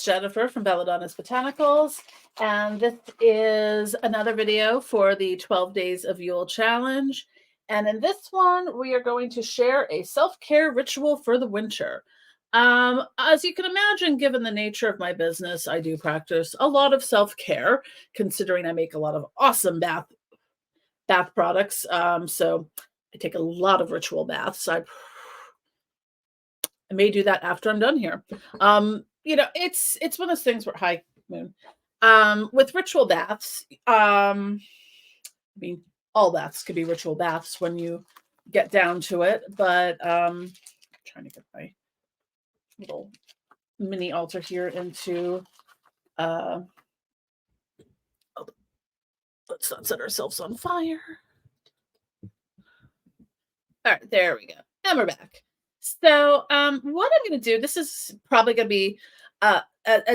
Jennifer from Belladonna's Botanicals, and this is another video for the 12 Days of Yule Challenge. And in this one, we are going to share a self-care ritual for the winter. As you can imagine, given the nature of my business, I do practice a lot of self-care, considering I make a lot of awesome bath products. So I take a lot of ritual baths. I may do that after I'm done here. It's one of those things where hi moon. With ritual baths, I mean all baths could be ritual baths when you get down to it, but I'm trying to get my little mini altar here into let's not set ourselves on fire. All right, there we go. And we're back. So what I'm going to do, this is probably going to be a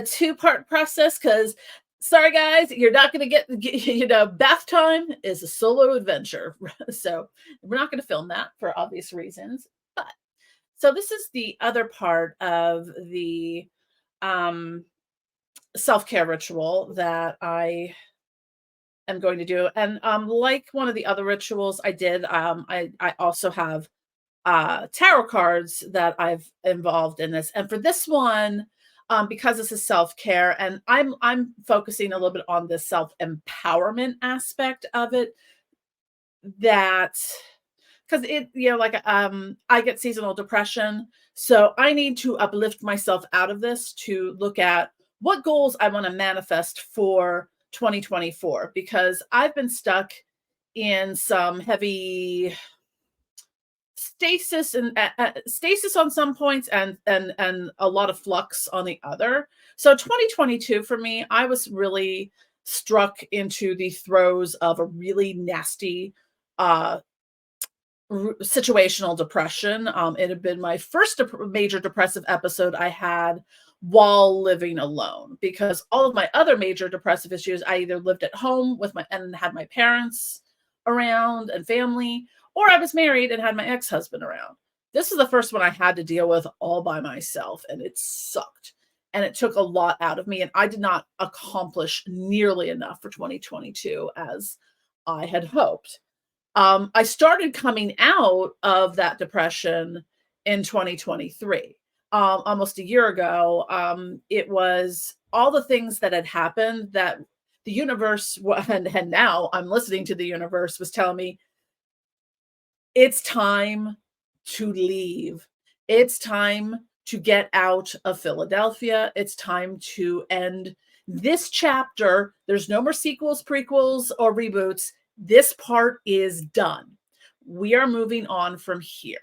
two-part process because, sorry guys, you're not going to get, bath time is a solo adventure. So we're not going to film that for obvious reasons. But so this is the other part of the self-care ritual that I am going to do. And like one of the other rituals I did, I also have tarot cards that I've involved in this. And for this one, because this is self-care, and I'm focusing a little bit on the self-empowerment aspect of it, that because I get seasonal depression, so I need to uplift myself out of this to look at what goals I want to manifest for 2024, because I've been stuck in some heavy stasis and stasis on some points and a lot of flux on the other. So 2022 for me, I was really struck into the throes of a really nasty situational depression. It had been my first major depressive episode I had while living alone, because all of my other major depressive issues, I either lived at home with and had my parents around and family, or I was married and had my ex-husband around. This is the first one I had to deal with all by myself, and it sucked. And it took a lot out of me, and I did not accomplish nearly enough for 2022 as I had hoped. I started coming out of that depression in 2023. Almost a year ago. It was all the things that had happened that the universe, and now I'm listening to the universe, was telling me, it's time to leave. It's time to get out of Philadelphia. It's time to end this chapter. There's no more sequels, prequels, or reboots. This part is done. We are moving on from here.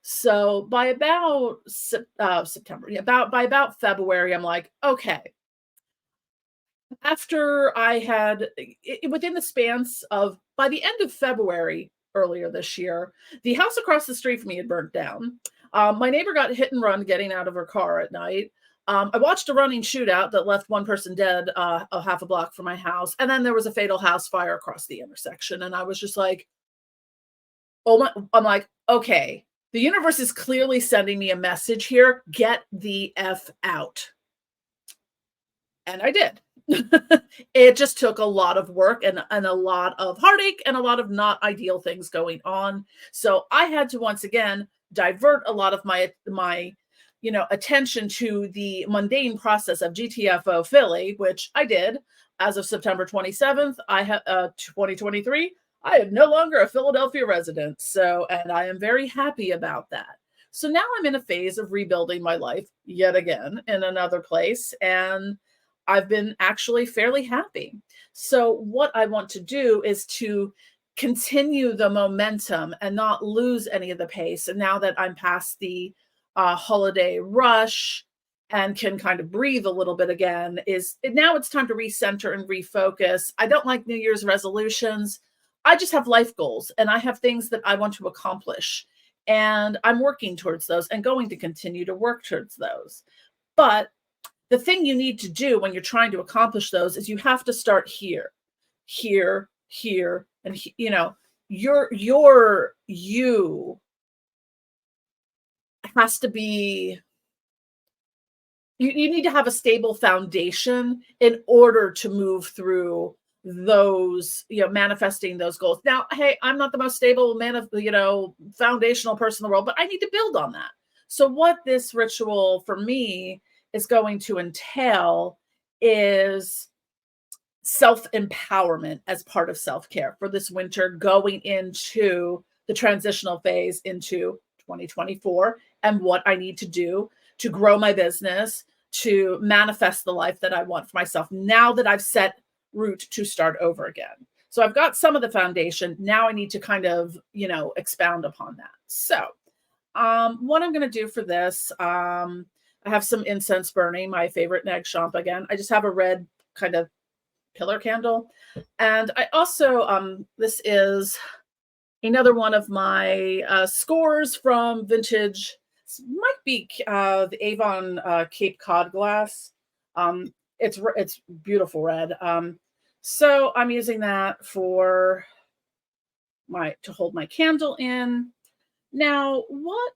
So by about September, by about February, I'm like, okay. After I had, within the spans of, by the end of February earlier this year, the house across the street from me had burnt down. My neighbor got hit and run getting out of her car at night. I watched a running shootout that left one person dead a half a block from my house. And then there was a fatal house fire across the intersection. And I was just like, I'm like, okay, the universe is clearly sending me a message here. Get the F out. And I did. It just took a lot of work and a lot of heartache and a lot of not ideal things going on. So I had to once again divert a lot of my attention to the mundane process of GTFO Philly, which I did. As of September 27th, 2023, I am no longer a Philadelphia resident. So, and I am very happy about that. So now I'm in a phase of rebuilding my life yet again in another place, and I've been actually fairly happy. So what I want to do is to continue the momentum and not lose any of the pace. And now that I'm past the holiday rush and can kind of breathe a little bit again, now it's time to recenter and refocus. I don't like New Year's resolutions. I just have life goals, and I have things that I want to accomplish. And I'm working towards those and going to continue to work towards those. But the thing you need to do when you're trying to accomplish those is you have to start here, and your you has to be you need to have a stable foundation in order to move through those, manifesting those goals. Now, hey, I'm not the most stable foundational person in the world, but I need to build on that. So what this ritual for me is going to entail is self-empowerment as part of self-care for this winter, going into the transitional phase into 2024, and what I need to do to grow my business, to manifest the life that I want for myself now that I've set root to start over again. So I've got some of the foundation. Now I need to kind of, expound upon that. So what I'm going to do for this, I have some incense burning, my favorite nag champ again. I just have a red kind of pillar candle. And I also, this is another one of my scores from vintage, might be the Avon Cape Cod glass. It's beautiful red. So I'm using that to hold my candle in. Now, what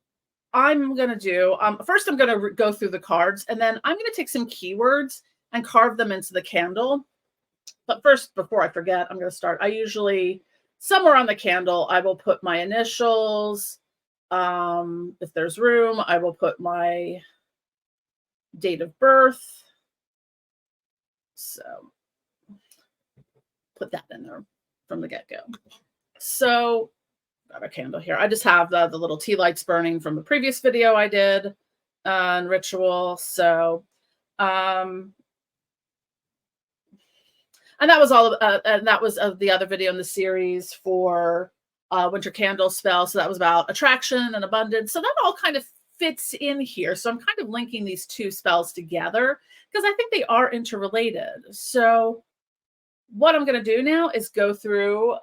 I'm going to do, first I'm going to go through the cards, and then I'm going to take some keywords and carve them into the candle. But first, before I forget, I'm going to start. I usually, somewhere on the candle, I will put my initials. If there's room, I will put my date of birth. So put that in there from the get-go. So got a candle here. I just have the little tea lights burning from the previous video I did on ritual. So, and that was all. And that was the other video in the series for winter candle spell. So that was about attraction and abundance. So that all kind of fits in here. So I'm kind of linking these two spells together because I think they are interrelated. So what I'm going to do now is go through,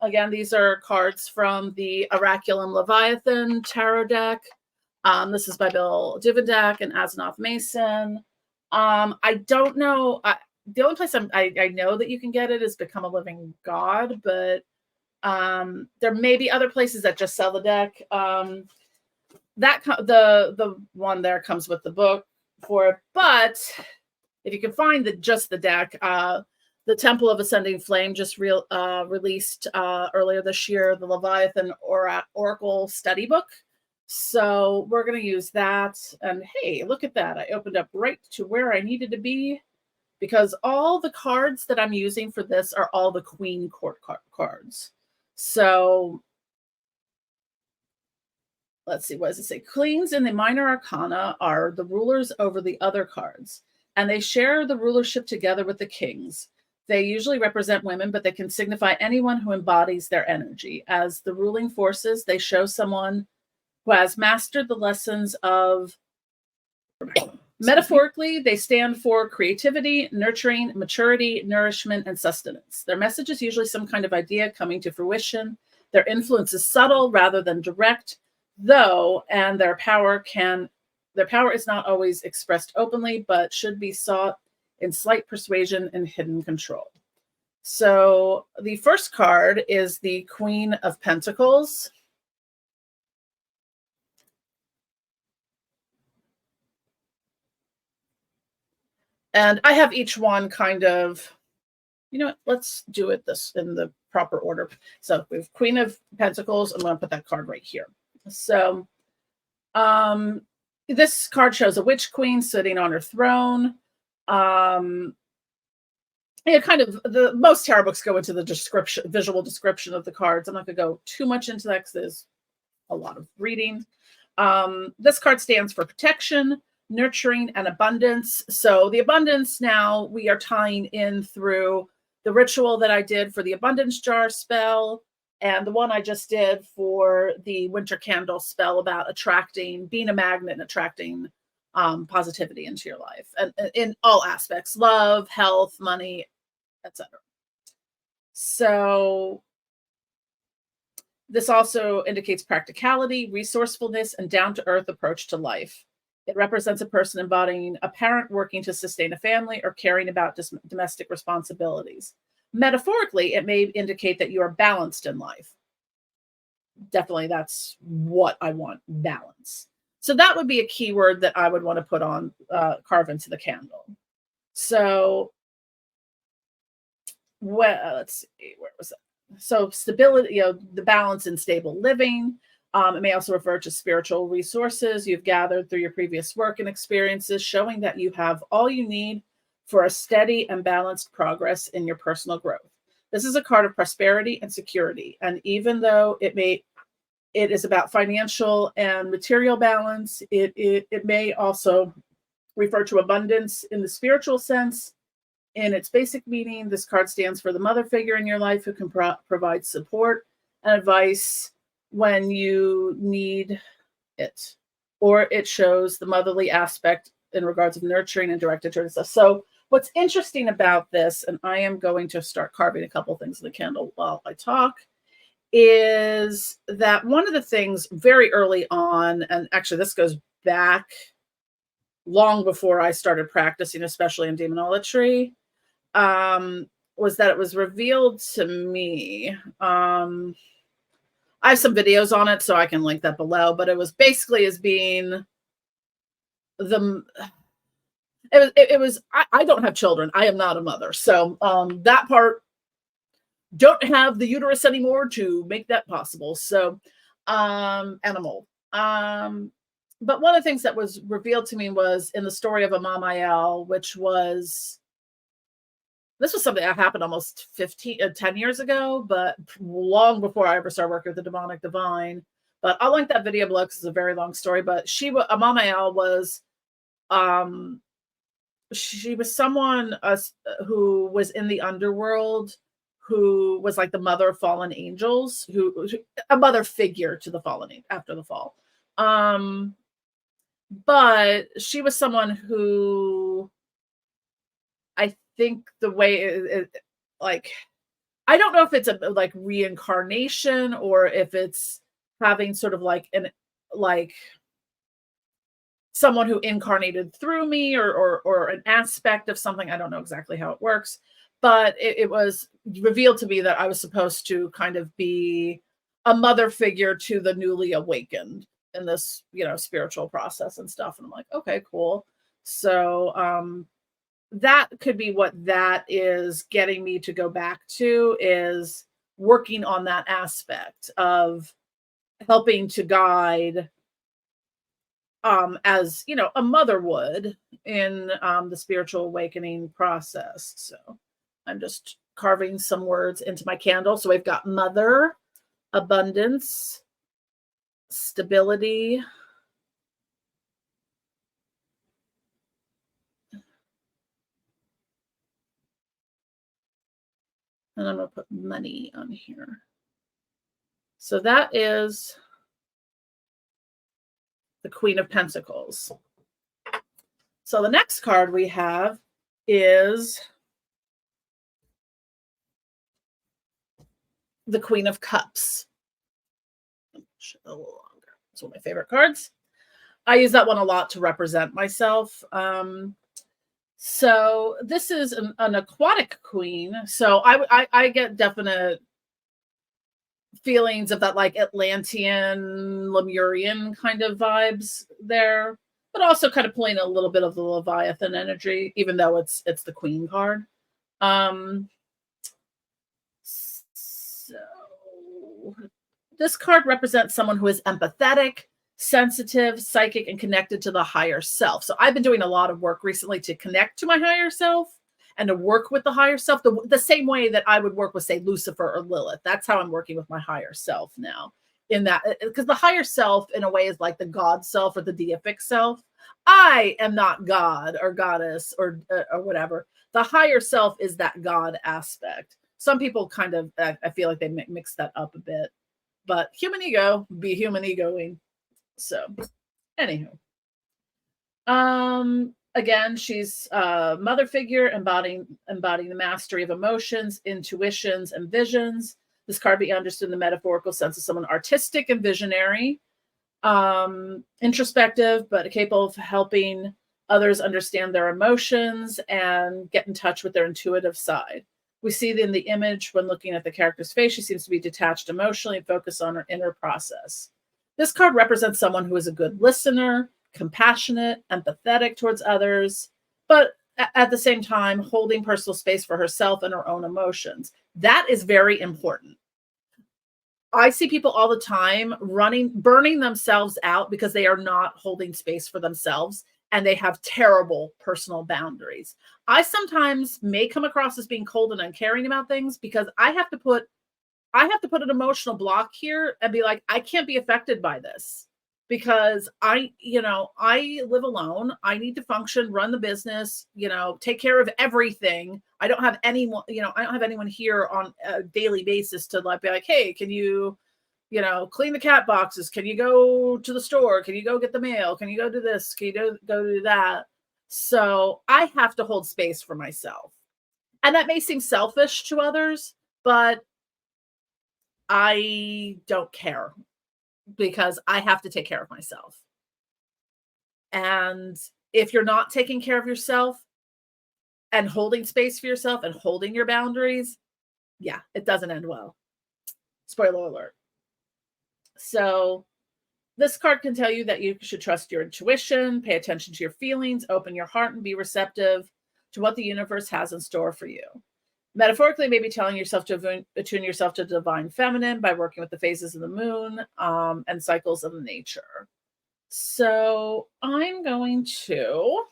again, these are cards from the Oraculum Leviathan tarot deck. This is by Bill Divendeck and Asenath Mason. I don't know. The only place I know that you can get it is Become a Living God, but there may be other places that just sell the deck. The one there comes with the book for it, but if you can find just the deck, the Temple of Ascending Flame just released earlier this year the Leviathan Oracle Study Book. So we're going to use that. And hey, look at that. I opened up right to where I needed to be because all the cards that I'm using for this are all the Queen Court cards. So let's see, what does it say? Queens in the Minor Arcana are the rulers over the other cards, and they share the rulership together with the kings. They usually represent women, but they can signify anyone who embodies their energy. As the ruling forces, they show someone who has mastered the lessons of... Metaphorically, they stand for creativity, nurturing, maturity, nourishment, and sustenance. Their message is usually some kind of idea coming to fruition. Their influence is subtle rather than direct, though, and their power is not always expressed openly, but should be sought in slight persuasion and hidden control. So the first card is the Queen of Pentacles. And I have each one kind of, let's do it this in the proper order. So we have Queen of Pentacles. I'm going to put that card right here. So this card shows a witch queen sitting on her throne. Most tarot books go into the visual description of the cards. I'm not going to go too much into that because there's a lot of reading. This card stands for protection, nurturing, and abundance. So the abundance now we are tying in through the ritual that I did for the abundance jar spell and the one I just did for the winter candle spell about being a magnet and attracting positivity into your life and in all aspects, love, health, money, etc. So this also indicates practicality, resourcefulness, and down-to-earth approach to life. It represents a person embodying a parent working to sustain a family or caring about domestic responsibilities. Metaphorically, it may indicate that you are balanced in life. Definitely, that's what I want, balance. So that would be a keyword that I would want to put on, carve into the candle. So, well, let's see, where was it? So stability, the balance in stable living. It may also refer to spiritual resources you've gathered through your previous work and experiences, showing that you have all you need for a steady and balanced progress in your personal growth. This is a card of prosperity and security. And even though it is about financial and material balance, it may also refer to abundance in the spiritual sense. In its basic meaning, this card stands for the mother figure in your life who can provide support and advice when you need it. Or it shows the motherly aspect in regards of nurturing and directed towards us. So what's interesting about this, and I am going to start carving a couple things in the candle while I talk, is that one of the things very early on, and actually this goes back long before I started practicing, especially in demonolatry, was that it was revealed to me. I have some videos on it, so I can link that below, but it was basically as being the, I don't have children. I am not a mother. So that part, don't have the uterus anymore to make that possible. So animal. But one of the things that was revealed to me was in the story of Amamael, which was, this was something that happened almost 10 years ago, but long before I ever started working with the demonic divine. But I'll link that video below because it's a very long story. But Amamael was, she was someone who was in the underworld, who was like the mother of fallen angels, who a mother figure to the fallen after the fall. But she was someone who, I think the way like, I don't know if it's a like reincarnation or if it's having sort of like someone who incarnated through me or an aspect of something. I don't know exactly how it works, but it was revealed to me that I was supposed to kind of be a mother figure to the newly awakened in this, spiritual process and stuff. And I'm like, okay, cool. So, that could be what that is getting me to go back to, is working on that aspect of helping to guide, as a mother would in the spiritual awakening process. So I'm just carving some words into my candle. So we've got mother, abundance, stability, and I'm going to put money on here. So that is the Queen of Pentacles. So the next card we have is the Queen of Cups. A little longer. It's one of my favorite cards. I use that one a lot to represent myself. So this is an aquatic queen. So I get definite feelings of that like Atlantean, Lemurian kind of vibes there, but also kind of pulling a little bit of the Leviathan energy, even though it's the Queen card. So this card represents someone who is empathetic, sensitive, psychic, and connected to the higher self. So I've been doing a lot of work recently to connect to my higher self and to work with the higher self the same way that I would work with, say, Lucifer or Lilith. That's how I'm working with my higher self now. In that, because the higher self in a way is like the God self or the deific self. I am not God or goddess or whatever. The higher self is that God aspect. Some people kind of, I feel like they mix that up a bit. But human ego, be human egoing. So, anywho. Again, she's a mother figure embodying the mastery of emotions, intuitions, and visions. This card be understood in the metaphorical sense of someone artistic and visionary, introspective, but capable of helping others understand their emotions and get in touch with their intuitive side. We see in the image when looking at the character's face, she seems to be detached emotionally and focused on her inner process. This card represents someone who is a good listener, compassionate, empathetic towards others, but at the same time, holding personal space for herself and her own emotions. That is very important. I see people all the time burning themselves out because they are not holding space for themselves and they have terrible personal boundaries. I sometimes may come across as being cold and uncaring about things because I have to put an emotional block here and be like, I can't be affected by this because I live alone. I need to function, run the business, take care of everything. I don't have anyone here on a daily basis to like be like, hey, can you, clean the cat boxes? Can you go to the store? Can you go get the mail? Can you go do this? Can you go do that? So I have to hold space for myself. And that may seem selfish to others, but I don't care because I have to take care of myself. And if you're not taking care of yourself and holding space for yourself and holding your boundaries, yeah, it doesn't end well. Spoiler alert. So this card can tell you that you should trust your intuition, pay attention to your feelings, open your heart, and be receptive to what the universe has in store for you. Metaphorically, maybe telling yourself to attune yourself to divine feminine by working with the phases of the moon and cycles of nature. So I'm going to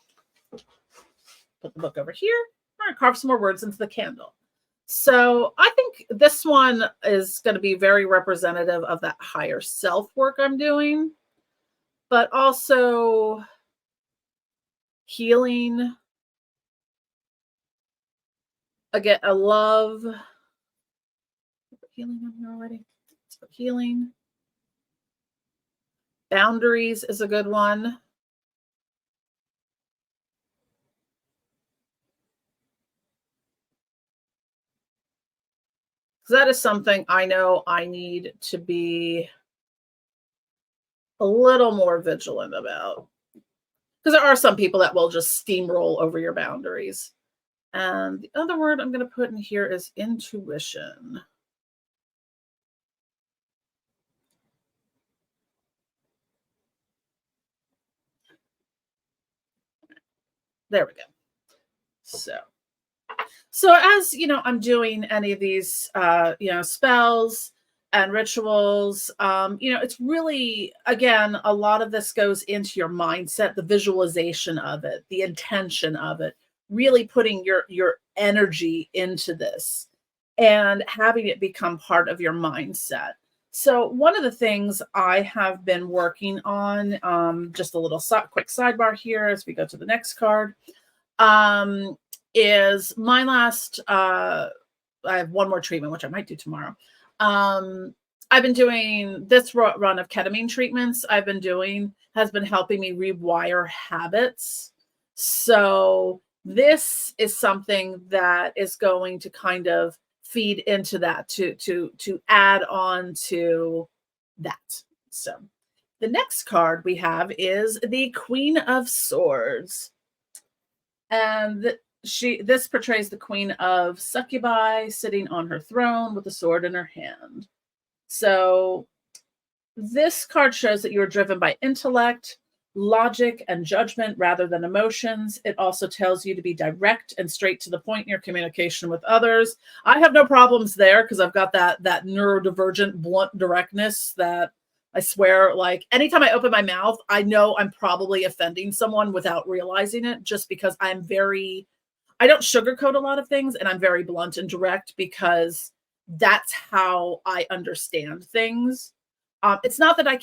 put the book over here. I'm going to carve some more words into the candle. So I think this one is going to be very representative of that higher self work I'm doing, but also healing. Again, I love healing on here already. So healing. Boundaries is a good one. That is something I know I need to be a little more vigilant about. Because there are some people that will just steamroll over your boundaries. And the other word I'm going to put in here is intuition. There we go. So as I'm doing any of these spells and rituals, it's really, again, a lot of this goes into your mindset, the visualization of it, the intention of it, really putting your energy into this and having it become part of your mindset. So one of the things I have been working on, just a little quick sidebar here as we go to the next card, is my last, I have one more treatment, which I might do tomorrow. I've been doing this run of ketamine treatments has been helping me rewire habits. So this is something that is going to kind of feed into that to add on to that. So the next card we have is the Queen of Swords. And this portrays the Queen of Succubi sitting on her throne with a sword in her hand. So this card shows that you are driven by intellect, logic, and judgment rather than emotions. It also tells you to be direct and straight to the point in your communication with others. I have no problems there because I've got that neurodivergent blunt directness that I swear, like anytime I open my mouth, I know I'm probably offending someone without realizing it, just because I don't sugarcoat a lot of things, and I'm very blunt and direct because that's how I understand things. It's not that I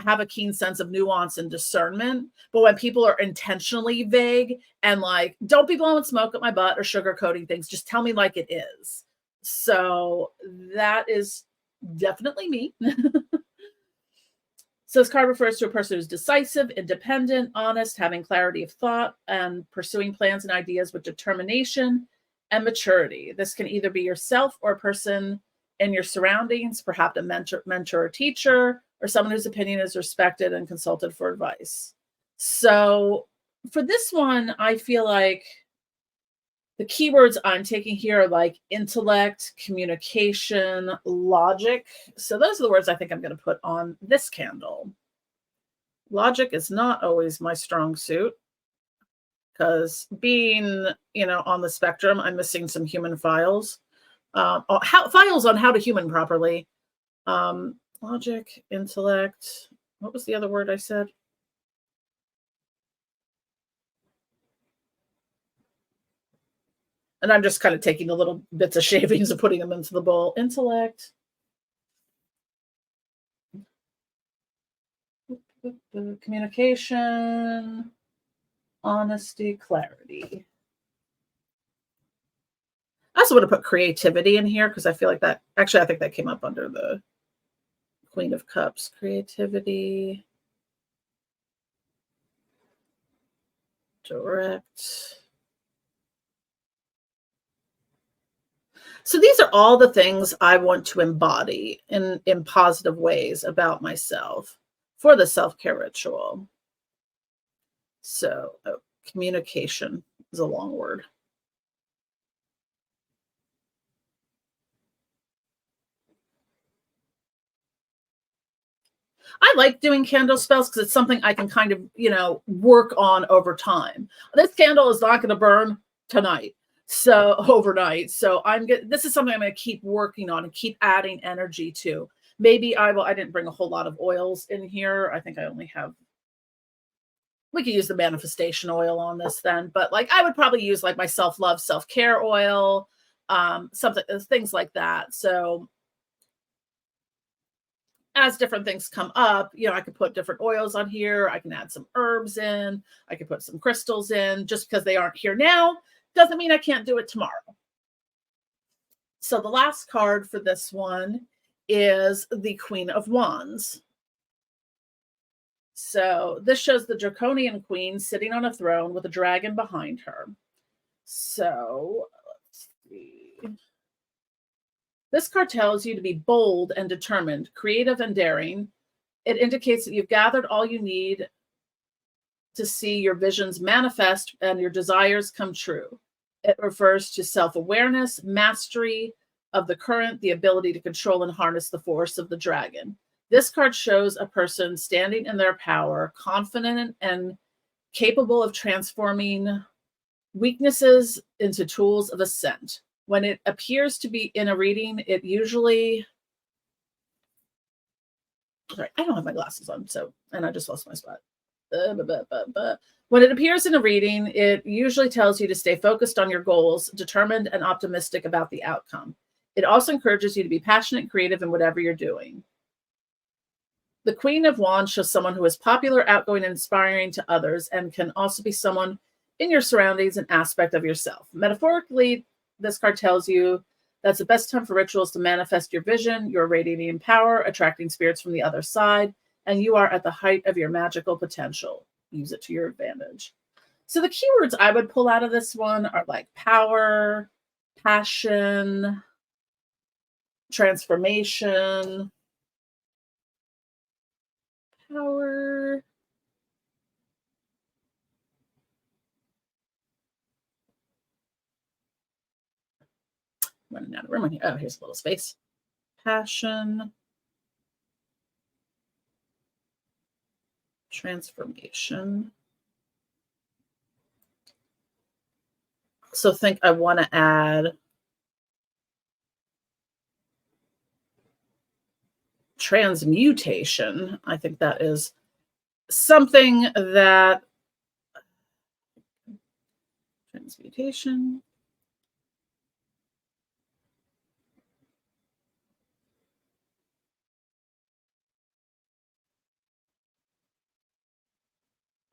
have a keen sense of nuance and discernment, but when people are intentionally vague and like, don't be blowing smoke at my butt or sugarcoating things, just tell me like it is. So that is definitely me. So this card refers to a person who's decisive, independent, honest, having clarity of thought, and pursuing plans and ideas with determination and maturity. This can either be yourself or a person in your surroundings, perhaps a mentor or teacher, or someone whose opinion is respected and consulted for advice. So for this one, I feel like The keywords I'm taking here are like intellect, communication, logic. So those are the words I think I'm going to put on this candle. Logic is not always my strong suit because being, on the spectrum, I'm missing some human files. Files on how to human properly. Logic, intellect. What was the other word I said? And I'm just kind of taking the little bits of shavings and putting them into the bowl. Intellect. Communication. Honesty, clarity. I also want to put creativity in here because I feel like that, actually, I think that came up under the Queen of Cups. Creativity. Direct. So these are all the things I want to embody in positive ways about myself for the self-care ritual. So communication is a long word. I like doing candle spells because it's something I can kind of, work on over time. This candle is not going to burn tonight. So overnight. So this is something I'm going to keep working on and keep adding energy to. Maybe I didn't bring a whole lot of oils in here. I think I only have, we could use the manifestation oil on this then, but like I would probably use like my self-love, self-care oil, something, things like that. So as different things come up, I could put different oils on here. I can add some herbs in. I could put some crystals in. Just because they aren't here now doesn't mean I can't do it tomorrow. So the last card for this one is the Queen of Wands. So this shows the Draconian Queen sitting on a throne with a dragon behind her. So let's see. This card tells you to be bold and determined, creative and daring. It indicates that you've gathered all you need to see your visions manifest and your desires come true. It refers to self-awareness, mastery of the current, the ability to control and harness the force of the dragon. This card shows a person standing in their power, confident and capable of transforming weaknesses into tools of ascent. When it appears to be in a reading, it usually, sorry, I don't have my glasses on, and I just lost my spot. When it appears in a reading, it usually tells you to stay focused on your goals, determined and optimistic about the outcome. It also encourages you to be passionate and creative in whatever you're doing. The Queen of Wands shows someone who is popular, outgoing, and inspiring to others, and can also be someone in your surroundings, an aspect of yourself. Metaphorically, this card tells you that's the best time for rituals to manifest your vision. You're radiating power, attracting spirits from the other side, and you are at the height of your magical potential. Use it to your advantage. So the keywords I would pull out of this one are like power, passion, transformation, power, running out of room on here. Oh, here's a little space. Passion, transformation. So think I want to add transmutation. I think that is something that transmutation.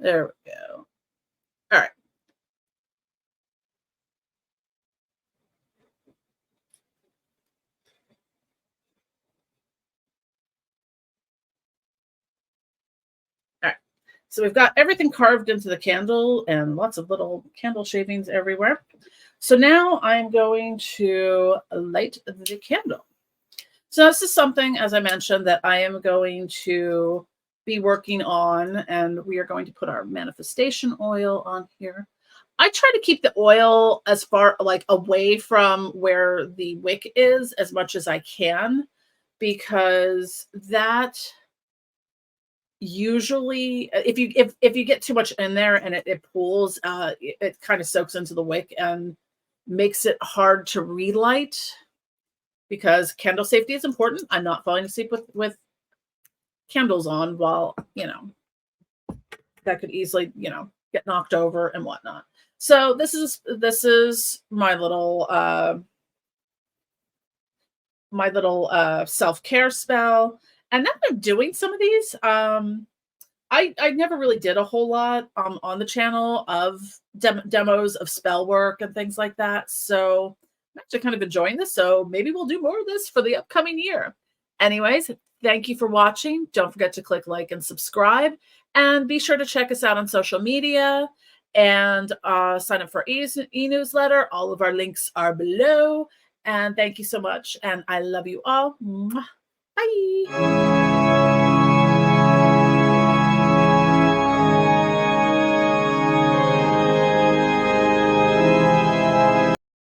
There we go. All right. All right. So we've got everything carved into the candle and lots of little candle shavings everywhere. So now I'm going to light the candle. So this is something, as I mentioned, that I am going to be working on, and we are going to put our manifestation oil on here. I try to keep the oil as far like away from where the wick is as much as I can because that usually if you get too much in there and it pools, it kind of soaks into the wick and makes it hard to relight because candle safety is important. I'm not falling asleep with candles on while, that could easily, get knocked over and whatnot. So this is my little self-care spell. And now that I'm doing some of these, I never really did a whole lot on the channel of demos of spell work and things like that. So I'm actually kind of enjoying this. So maybe we'll do more of this for the upcoming year. Anyways, thank you for watching. Don't forget to click like and subscribe. And be sure to check us out on social media and sign up for e-newsletter. All of our links are below. And thank you so much. And I love you all. Mwah. Bye.